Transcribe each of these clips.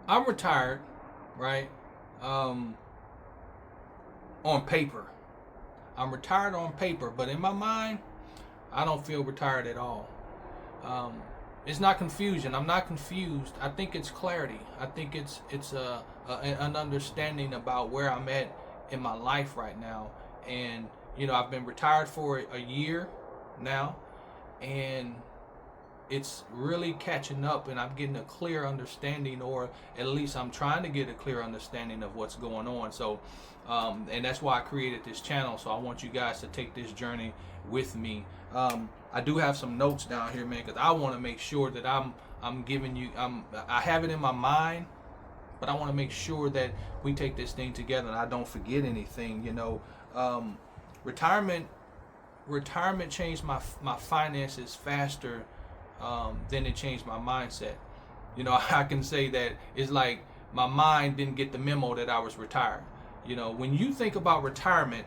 I'm retired, right? Um, on paper, I'm retired on paper, but in my mind, I don't feel retired at all. Um, it's not confusion. I'm not confused. I think it's clarity. I think it's an understanding about where I'm at in my life right now. And I've been retired for a year now, and it's really catching up, and I'm getting a clear understanding, or at least I'm trying to get a clear understanding of what's going on. So and that's why I created this channel. So I want you guys to take this journey with me. I do have some notes down here, man, because I want to make sure that I'm giving you I have it in my mind, but I want to make sure that we take this thing together and I don't forget anything. Um, retirement retirement changed my finances faster than it changed my mindset. I can say that it's like my mind didn't get the memo that I was retired. When you think about retirement,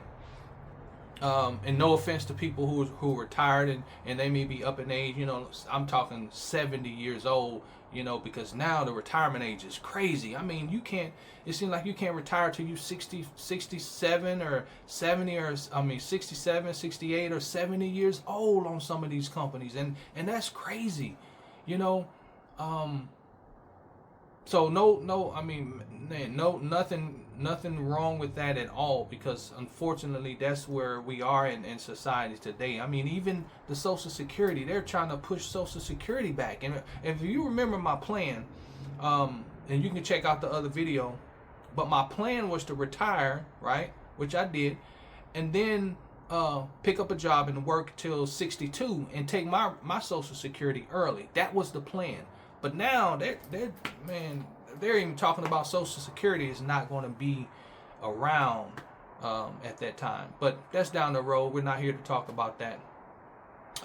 and no offense to people who are retired and they may be up in age, I'm talking 70 years old, because now the retirement age is crazy. I mean, it seems like you can't retire till you 60, 67 or 70, or I mean 67, 68 or 70 years old on some of these companies. And that's crazy, you know. Um, so no, I mean, man, no, nothing wrong with that at all, because unfortunately that's where we are in society today. I mean, even the Social Security, they're trying to push Social Security back. And if you remember my plan, and you can check out the other video, but my plan was to retire, right, which I did, and then pick up a job and work till 62 and take my Social Security early. That was the plan. But now they're even talking about Social Security is not going to be around at that time. But that's down the road. We're not here to talk about that.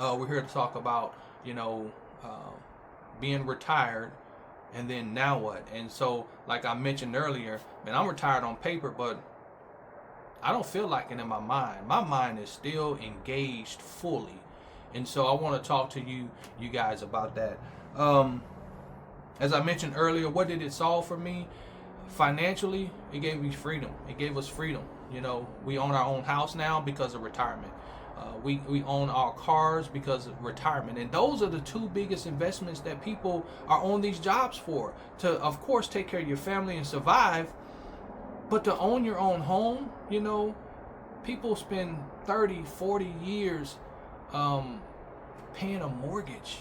We're here to talk about uh, being retired, and then now what? And so, like I mentioned earlier, man, I'm retired on paper, but I don't feel like it in my mind. My mind is still engaged fully, and so I want to talk to you guys about that. Um, as I mentioned earlier, what did it solve for me? Financially, it gave me freedom. It gave us freedom. We own our own house now because of retirement. We own our cars because of retirement. And those are the two biggest investments that people are on these jobs for. To, of course, take care of your family and survive, but to own your own home, people spend 30, 40 years paying a mortgage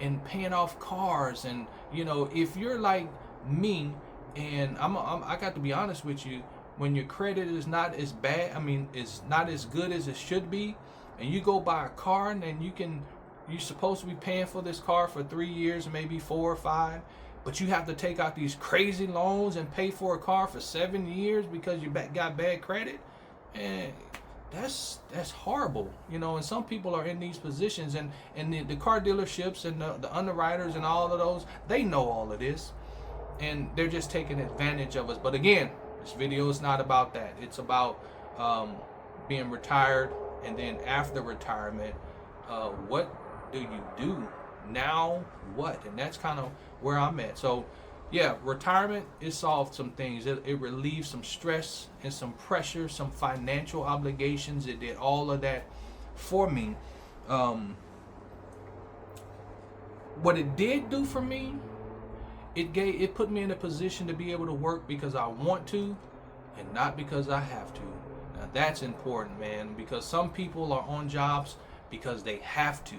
and paying off cars. And if you're like me, and I got to be honest with you, when your credit is not as bad, I mean, it's not as good as it should be, and you go buy a car, and then you're supposed to be paying for this car for 3 years, maybe 4 or 5, but you have to take out these crazy loans and pay for a car for 7 years because you got bad credit. And that's horrible. And some people are in these positions, and the car dealerships and the underwriters and all of those, they know all of this, and they're just taking advantage of us. But again, this video is not about that. It's about being retired, and then after retirement, what do you do now? What? And that's kind of where I'm at. So yeah, retirement, it solved some things. It relieved some stress and some pressure, some financial obligations. It did all of that for me. Um, what it did do for me, it put me in a position to be able to work because I want to, and not because I have to. Now that's important, man, because some people are on jobs because they have to.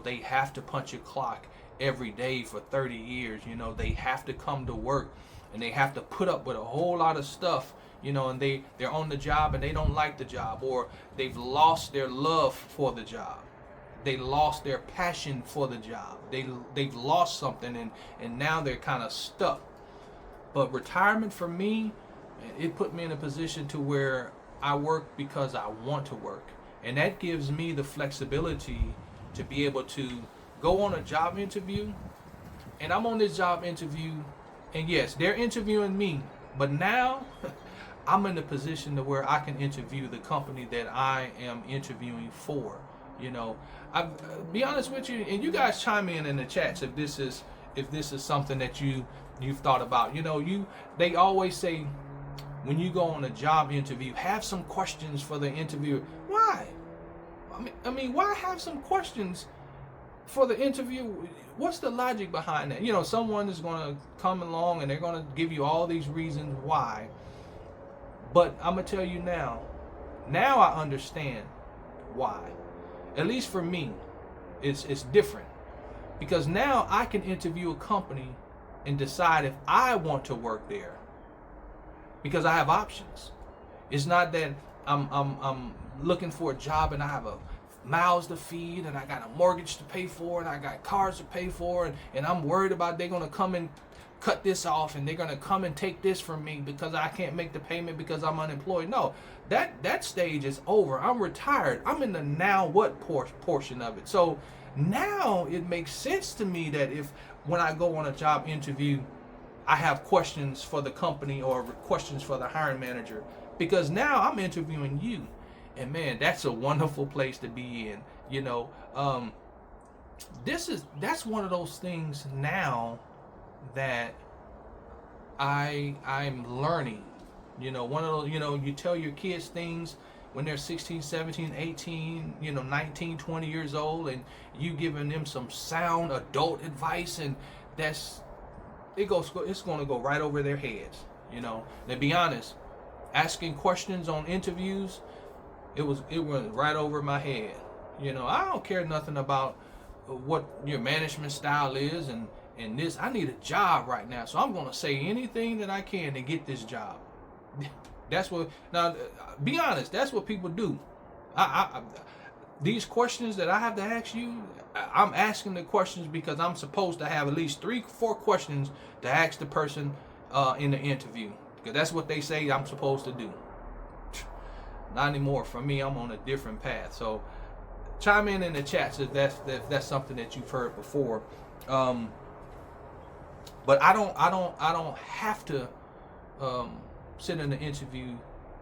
They have to punch a clock every day for 30 years. They have to come to work, and they have to put up with a whole lot of stuff, and they're on the job and they don't like the job, or they've lost their love for the job. They lost their passion for the job. They've lost something, and now they're kind of stuck. But retirement for me, it put me in a position to where I work because I want to work. And that gives me the flexibility to be able to go on a job interview. And I'm on this job interview, and yes, they're interviewing me, but now I'm in a position to where I can interview the company that I am interviewing for. I be honest with you, and you guys chime in the chats if this is something that you've thought about. They always say when you go on a job interview, have some questions for the interviewer. Why? I mean, why have some questions for the interview? What's the logic behind that? Someone is going to come along and they're going to give you all these reasons why. But I'm going to tell you now I understand why. At least for me, it's different. Because now I can interview a company and decide if I want to work there. Because I have options. It's not that I'm looking for a job and I have a mouths to feed and I got a mortgage to pay for and I got cars to pay for and I'm worried about they're going to come and cut this off and they're going to come and take this from me because I can't make the payment because I'm unemployed. No, that stage is over. I'm retired. I'm in the now what portion of it. So now it makes sense to me that if when I go on a job interview, I have questions for the company or questions for the hiring manager, because now I'm interviewing you. And man, that's a wonderful place to be in. That's one of those things now that I'm learning. One of those, you tell your kids things when they're 16, 17, 18, 19, 20 years old, and you giving them some sound adult advice, and it's going to go right over their heads. To be honest, asking questions on interviews, it went right over my head. I don't care nothing about what your management style is and this. I need a job right now, so I'm going to say anything that I can to get this job. That's what. Now, be honest. That's what people do. These questions that I have to ask you, I'm asking the questions because I'm supposed to have at least 3-4 questions to ask the person in the interview, because that's what they say I'm supposed to do. Not anymore. For me, I'm on a different path. So chime in the chats if that's something that you've heard before. But I don't have to sit in the interview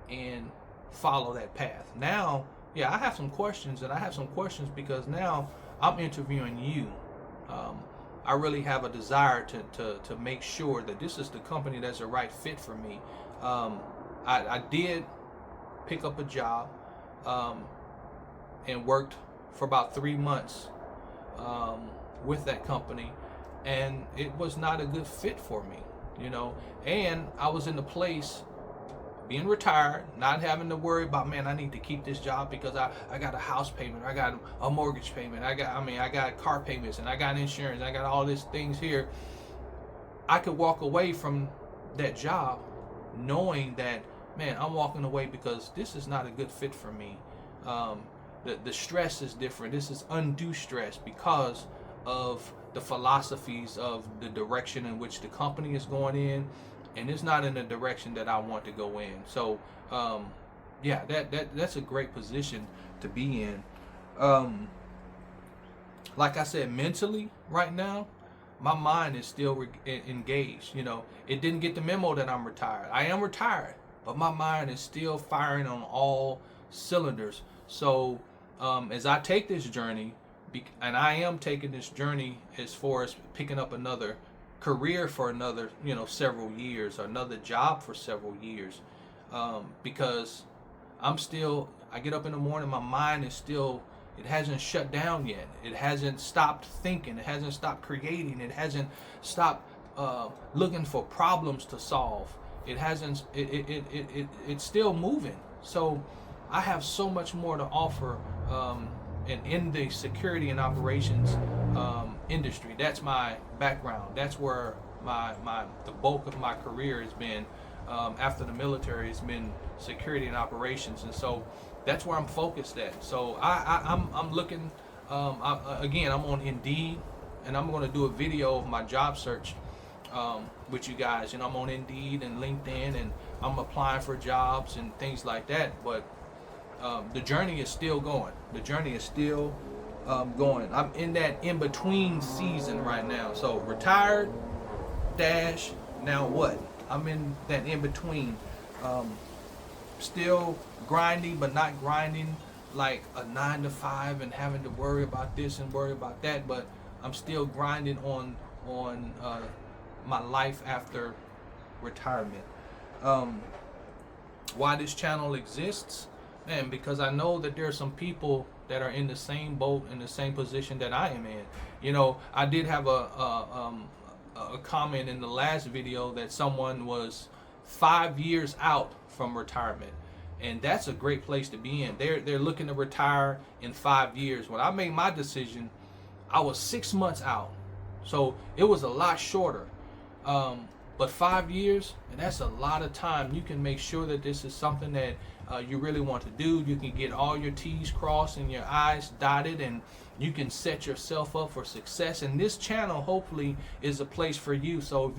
and follow that path. Now, I have some questions, and I have some questions because now I'm interviewing you. I really have a desire to make sure that this is the company that's the right fit for me. I did pick up a job and worked for about 3 months with that company, and it was not a good fit for me, and I was in the place being retired, not having to worry about, man, I need to keep this job because I got a house payment, I got a mortgage payment, I got car payments, and I got insurance, I got all these things here. I could walk away from that job knowing that, man, I'm walking away because this is not a good fit for me. The stress is different. This is undue stress because of the philosophies of the direction in which the company is going in, and it's not in the direction that I want to go in. So, that's a great position to be in. Like I said, mentally right now, my mind is still engaged. It didn't get the memo that I'm retired. I am retired, but my mind is still firing on all cylinders. So as I take this journey, and I am taking this journey as far as picking up another career for another several years, or another job for several years, because I get up in the morning, my mind is still, it hasn't shut down yet. It hasn't stopped thinking. It hasn't stopped creating. It hasn't stopped looking for problems to solve. It hasn't. It's still moving. So I have so much more to offer, and in the security and operations industry. That's my background. That's where the bulk of my career has been. After the military, has been security and operations, and so that's where I'm focused at. So I'm looking. I'm on Indeed, and I'm going to do a video of my job search with you guys. I'm on Indeed and LinkedIn, and I'm applying for jobs and things like that. But the journey is still going. The journey is still going. I'm in that in-between season right now. So retired, dash, now what? I'm in that in-between. Still grinding, but not grinding like a 9 to 5 and having to worry about this and worry about that. But I'm still grinding on on my life after retirement. Why this channel exists? Man, because I know that there are some people that are in the same boat, in the same position that I am in. You know, I did have a comment in the last video that someone was 5 years out from retirement, and that's a great place to be in. They're looking to retire in 5 years. When I made my decision, I was 6 months out, so it was a lot shorter. But 5 years, and that's a lot of time. You can make sure that this is something that you really want to do. You can get all your T's crossed and your I's dotted, and you can set yourself up for success. And this channel hopefully is a place for you. So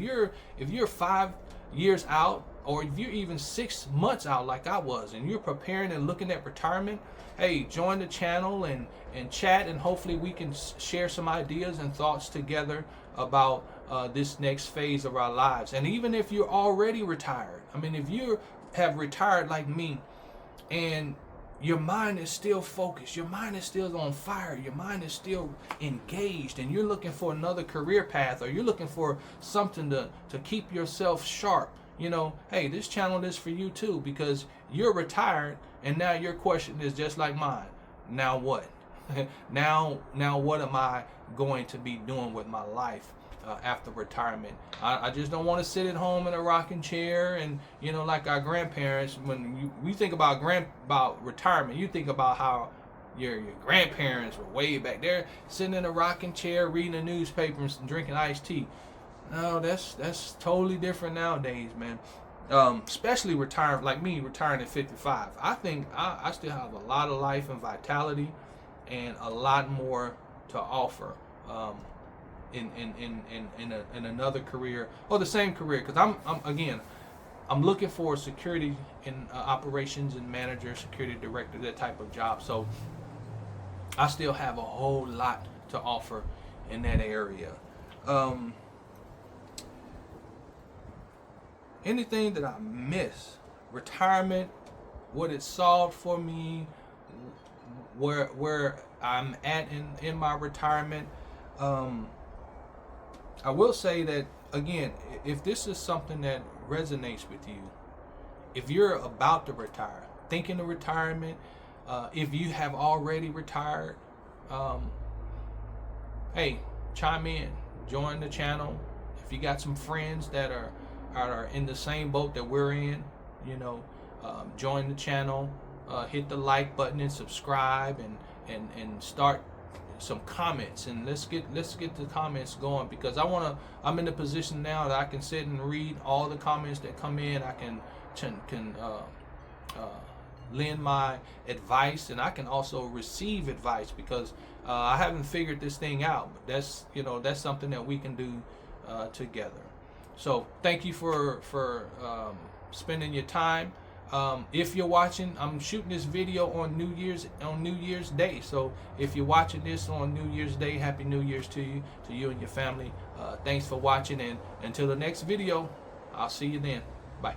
if you're 5 years out, or if you're even 6 months out like I was, and you're preparing and looking at retirement, hey, join the channel and chat, and hopefully we can share some ideas and thoughts together about this next phase of our lives. And even if you're already retired, I mean, if you have retired like me and your mind is still focused, your mind is still on fire, your mind is still engaged, and you're looking for another career path, or you're looking for something to keep yourself sharp, you know, hey, this channel is for you too, because you're retired and now your question is just like mine. Now what? now what am I going to be doing with my life after retirement? I just don't want to sit at home in a rocking chair, and you know, like our grandparents. When we think about retirement, you think about how your grandparents were way back there sitting in a rocking chair reading the newspaper and drinking iced tea. No, that's totally different nowadays, man. Especially retiring like me, retiring at 55. I think I still have a lot of life and vitality and a lot more to offer in another career, or the same career, because I'm looking for security in operations and manager, security director, that type of job. So I still have a whole lot to offer in that area. Anything that I miss, retirement, what it solved for me, where I'm at in my retirement. I will say that, again, if this is something that resonates with you, if you're about to retire, thinking of retirement, if you have already retired, hey, chime in, join the channel. If you got some friends that are in the same boat that we're in, you know, join the channel, hit the like button and subscribe, and start some comments, and let's get the comments going, because I'm in the position now that I can sit and read all the comments that come in. I can lend my advice, and I can also receive advice, because I haven't figured this thing out. But that's something that we can do together. So thank you for spending your time. If you're watching, I'm shooting this video on New Year's Day. So if you're watching this on New Year's Day, Happy New Year's to you and your family. Thanks for watching, and until the next video, I'll see you then. Bye.